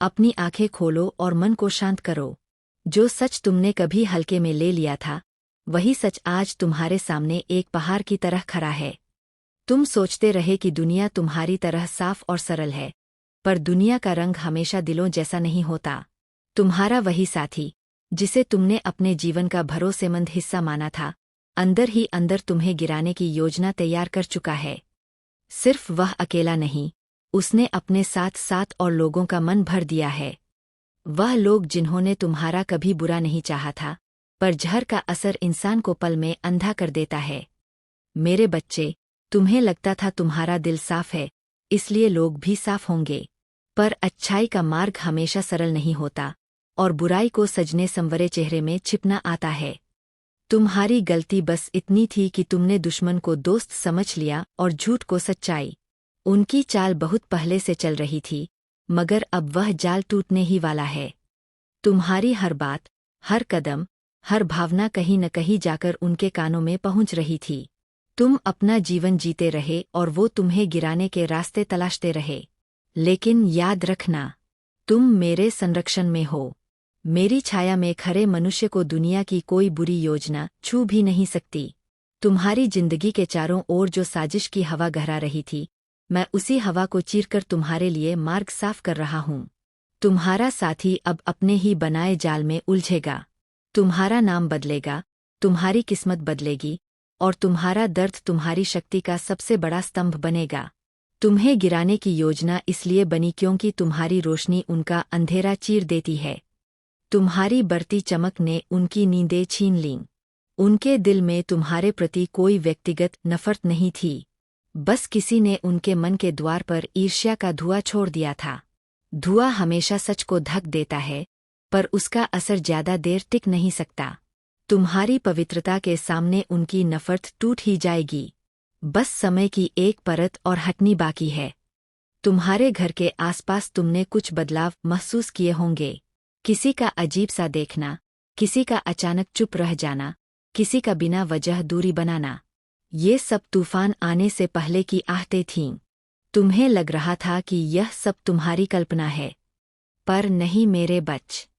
अपनी आंखें खोलो और मन को शांत करो। जो सच तुमने कभी हल्के में ले लिया था, वही सच आज तुम्हारे सामने एक पहाड़ की तरह खड़ा है। तुम सोचते रहे कि दुनिया तुम्हारी तरह साफ और सरल है, पर दुनिया का रंग हमेशा दिलों जैसा नहीं होता। तुम्हारा वही साथी, जिसे तुमने अपने जीवन का भरोसेमंद हिस्सा माना था, अंदर ही अंदर तुम्हें गिराने की योजना तैयार कर चुका है। सिर्फ वह अकेला नहीं, उसने अपने साथ साथ और लोगों का मन भर दिया है। वह लोग जिन्होंने तुम्हारा कभी बुरा नहीं चाहा था, पर जहर का असर इंसान को पल में अंधा कर देता है। मेरे बच्चे, तुम्हें लगता था तुम्हारा दिल साफ है, इसलिए लोग भी साफ होंगे। पर अच्छाई का मार्ग हमेशा सरल नहीं होता, और बुराई को सजने संवरे चेहरे में छिपना आता है। तुम्हारी गलती बस इतनी थी कि तुमने दुश्मन को दोस्त समझ लिया और झूठ को सच्चाई। उनकी चाल बहुत पहले से चल रही थी, मगर अब वह जाल टूटने ही वाला है। तुम्हारी हर बात, हर कदम, हर भावना कहीं न कहीं जाकर उनके कानों में पहुंच रही थी। तुम अपना जीवन जीते रहे और वो तुम्हें गिराने के रास्ते तलाशते रहे। लेकिन याद रखना, तुम मेरे संरक्षण में हो। मेरी छाया में खरे मनुष्य को दुनिया की कोई बुरी योजना छू भी नहीं सकती। तुम्हारी जिंदगी के चारों ओर जो साजिश की हवा गहरा रही थी, मैं उसी हवा को चीरकर तुम्हारे लिए मार्ग साफ कर रहा हूँ। तुम्हारा साथी अब अपने ही बनाए जाल में उलझेगा। तुम्हारा नाम बदलेगा, तुम्हारी किस्मत बदलेगी, और तुम्हारा दर्द तुम्हारी शक्ति का सबसे बड़ा स्तंभ बनेगा। तुम्हें गिराने की योजना इसलिए बनी क्योंकि तुम्हारी रोशनी उनका अंधेरा चीर देती है। तुम्हारी बढ़ती चमक ने उनकी नींदें छीन लीं। उनके दिल में तुम्हारे प्रति कोई व्यक्तिगत नफरत नहीं थी, बस किसी ने उनके मन के द्वार पर ईर्ष्या का धुआं छोड़ दिया था। धुआं हमेशा सच को ढक देता है, पर उसका असर ज्यादा देर टिक नहीं सकता। तुम्हारी पवित्रता के सामने उनकी नफरत टूट ही जाएगी। बस समय की एक परत और हटनी बाकी है। तुम्हारे घर के आसपास तुमने कुछ बदलाव महसूस किए होंगे। किसी का अजीब सा देखना, किसी का अचानक चुप रह जाना, किसी का बिना वजह दूरी बनाना। ये सब तूफान आने से पहले की आहटें थीं। तुम्हें लग रहा था कि यह सब तुम्हारी कल्पना है, पर नहीं मेरे बच्चे।